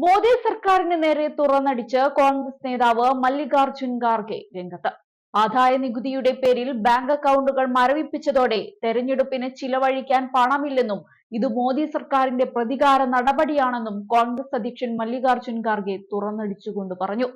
മോദി സർക്കാരിന് നേരെ തുറന്നടിച്ച് കോൺഗ്രസ് നേതാവ് മല്ലികാർജുൻ ഖാർഗെ രംഗത്ത്. ആദായ നികുതിയുടെ പേരിൽ ബാങ്ക് അക്കൗണ്ടുകൾ മരവിപ്പിച്ചതോടെ തെരഞ്ഞെടുപ്പിന് ചിലവഴിക്കാൻ പണമില്ലെന്നും ഇത് മോദി സർക്കാരിന്റെ പ്രതികാര നടപടിയാണെന്നും കോൺഗ്രസ് അധ്യക്ഷൻ മല്ലികാർജുൻ ഖാർഗെ തുറന്നടിച്ചുകൊണ്ട് പറഞ്ഞു.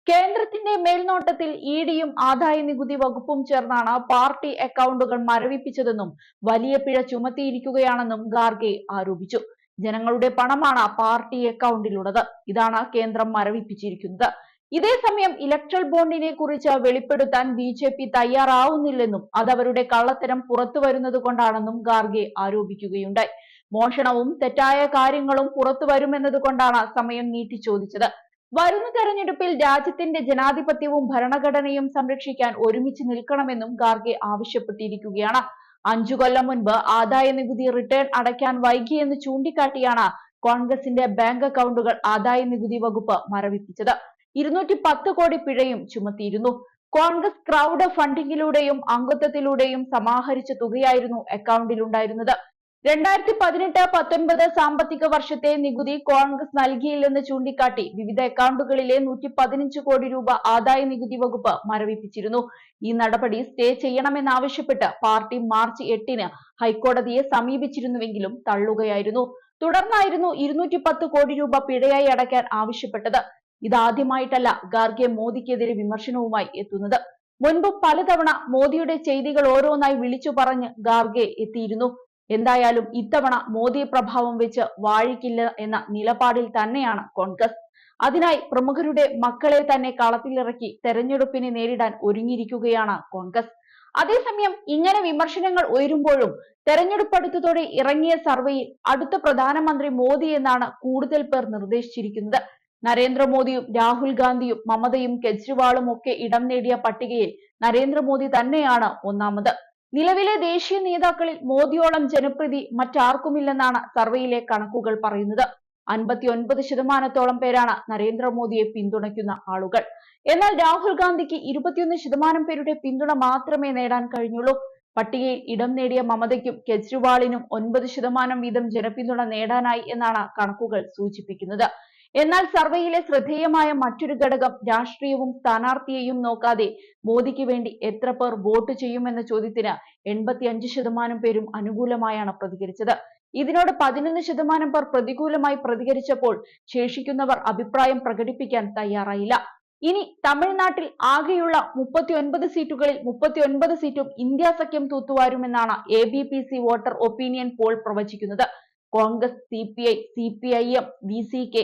കേന്ദ്രത്തിന്റെ മേൽനോട്ടത്തിൽ ഇഡിയും ആദായ നികുതി വകുപ്പും ചേർന്നാണ് പാർട്ടി അക്കൗണ്ടുകൾ മരവിപ്പിച്ചതെന്നും വലിയ പിഴ ചുമത്തിയിരിക്കുകയാണെന്നും ഖാർഗെ ആരോപിച്ചു. ജനങ്ങളുടെ പണമാണ് പാർട്ടി അക്കൗണ്ടിലുള്ളത്. ഇതാണ് കേന്ദ്രം മരവിപ്പിച്ചിരിക്കുന്നത്. ഇതേസമയം ഇലക്ട്രൽ ബോണ്ടിനെ കുറിച്ച് വെളിപ്പെടുത്താൻ ബി.ജെ.പി തയ്യാറാവുന്നില്ലെന്നും അതവരുടെ കള്ളത്തരം പുറത്തു വരുന്നത് കൊണ്ടാണെന്നും ഖാർഗെ ആരോപിക്കുകയുണ്ടായി. മോഷണവും തെറ്റായ കാര്യങ്ങളും പുറത്തു വരുമെന്നത് കൊണ്ടാണ് സമയം നീട്ടി ചോദിച്ചത്. വരുന്ന തെരഞ്ഞെടുപ്പിൽ രാജ്യത്തിന്റെ ജനാധിപത്യവും ഭരണഘടനയും സംരക്ഷിക്കാൻ ഒരുമിച്ച് നിൽക്കണമെന്നും ഖാർഗെ ആവശ്യപ്പെട്ടിരിക്കുകയാണ്. 5 കൊല്ലം മുൻപ് ആദായ നികുതി റിട്ടേൺ അടയ്ക്കാൻ വൈകിയെന്ന് ചൂണ്ടിക്കാട്ടിയാണ് കോൺഗ്രസിന്റെ ബാങ്ക് അക്കൗണ്ടുകൾ ആദായ നികുതി വകുപ്പ് മരവിപ്പിച്ചത്. 210 കോടി പിഴയും ചുമത്തിയിരുന്നു. കോൺഗ്രസ് ക്രൗഡ് ഫണ്ടിങ്ങിലൂടെയും അംഗത്വത്തിലൂടെയും സമാഹരിച്ച തുകയായിരുന്നു അക്കൗണ്ടിലുണ്ടായിരുന്നത്. 2018-19 സാമ്പത്തിക വർഷത്തെ നികുതി കോൺഗ്രസ് നൽകിയില്ലെന്ന് ചൂണ്ടിക്കാട്ടി വിവിധ അക്കൗണ്ടുകളിലെ 115 കോടി രൂപ ആദായ നികുതി വകുപ്പ് മരവിപ്പിച്ചിരുന്നു. ഈ നടപടി സ്റ്റേ ചെയ്യണമെന്നാവശ്യപ്പെട്ട് പാർട്ടി മാർച്ച് 8-ന് ഹൈക്കോടതിയെ സമീപിച്ചിരുന്നുവെങ്കിലും തള്ളുകയായിരുന്നു. തുടർന്നായിരുന്നു 210 കോടി രൂപ പിഴയായി അടയ്ക്കാൻ ആവശ്യപ്പെട്ടത്. ഇതാദ്യമായിട്ടല്ല ഖാർഗെ മോദിക്കെതിരെ വിമർശനവുമായി എത്തുന്നത്. മുൻപ് പലതവണ മോദിയുടെ ചെയ്തികൾ ഓരോന്നായി വിളിച്ചു പറഞ്ഞ് ഖാർഗെ എത്തിയിരുന്നു. എന്തായാലും ഇത്തവണ മോദി പ്രഭാവം വെച്ച് വാഴിക്കില്ല എന്ന നിലപാടിൽ തന്നെയാണ് കോൺഗ്രസ്. അതിനായി പ്രമുഖരുടെ മക്കളെ തന്നെ കളത്തിലിറക്കി തെരഞ്ഞെടുപ്പിനെ നേരിടാൻ ഒരുങ്ങിയിരിക്കുകയാണ് കോൺഗ്രസ്. അതേസമയം ഇങ്ങനെ വിമർശനങ്ങൾ ഉയരുമ്പോഴും തെരഞ്ഞെടുപ്പ് അടുത്തതോടെ ഇറങ്ങിയ സർവേയിൽ അടുത്ത പ്രധാനമന്ത്രി മോദി എന്നാണ് കൂടുതൽ പേർ നിർദ്ദേശിച്ചിരിക്കുന്നത്. നരേന്ദ്രമോദിയും രാഹുൽ ഗാന്ധിയും മമതയും കെജ്രിവാളും ഒക്കെ ഇടം നേടിയ പട്ടികയിൽ നരേന്ദ്രമോദി തന്നെയാണ് ഒന്നാമത്. നിലവിലെ ദേശീയ നേതാക്കളിൽ മോദിയോളം ജനപ്രീതി മറ്റാർക്കുമില്ലെന്നാണ് സർവേയിലെ കണക്കുകൾ പറയുന്നത്. 59% പേരാണ് നരേന്ദ്രമോദിയെ പിന്തുണയ്ക്കുന്ന ആളുകൾ. എന്നാൽ രാഹുൽ ഗാന്ധിക്ക് 21% പേരുടെ പിന്തുണ മാത്രമേ നേടാൻ കഴിഞ്ഞുള്ളൂ. പട്ടികയിൽ ഇടം നേടിയ മമതയ്ക്കും കെജ്രിവാളിനും 9% വീതം ജനപിന്തുണ നേടാനായി എന്നാണ് കണക്കുകൾ സൂചിപ്പിക്കുന്നത്. എന്നാൽ സർവേയിലെ ശ്രദ്ധേയമായ മറ്റൊരു ഘടകം രാഷ്ട്രീയവും സ്ഥാനാർത്ഥിയെയും നോക്കാതെ മോദിക്ക് വേണ്ടി എത്ര പേർ വോട്ട് ചെയ്യുമെന്ന ചോദ്യത്തിന് 85% പേരും അനുകൂലമായാണ് പ്രതികരിച്ചത്. ഇതിനോട് 11% പേർ പ്രതികൂലമായി പ്രതികരിച്ചപ്പോൾ ശേഷിക്കുന്നവർ അഭിപ്രായം പ്രകടിപ്പിക്കാൻ തയ്യാറായില്ല. ഇനി തമിഴ്നാട്ടിൽ ആകെയുള്ള 39 സീറ്റുകളിൽ 39 സീറ്റും ഇന്ത്യ സഖ്യം തൂത്തുവാരുമെന്നാണ് ABPC വോട്ടർ ഒപ്പീനിയൻ പോൾ പ്രവചിക്കുന്നത്. Congress, CPI, CPIM, VCK,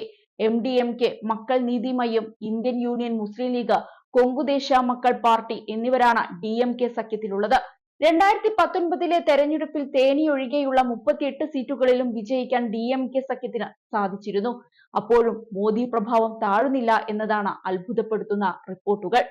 MDMK, മക്കൾ നീതി മയ്യം, ഇന്ത്യൻ യൂണിയൻ മുസ്ലിം ലീഗ്, കൊങ്കുദേശ മക്കൾ പാർട്ടി എന്നിവരാണ് DMK സഖ്യത്തിലുള്ളത്. 2019 തെരഞ്ഞെടുപ്പിൽ തേനിയൊഴികെയുള്ള 38 സീറ്റുകളിലും വിജയിക്കാൻ DMK സഖ്യത്തിന് സാധിച്ചിരുന്നു. അപ്പോഴും മോദി പ്രഭാവം താഴുന്നില്ല എന്നതാണ് അത്ഭുതപ്പെടുത്തുന്ന റിപ്പോർട്ടുകൾ.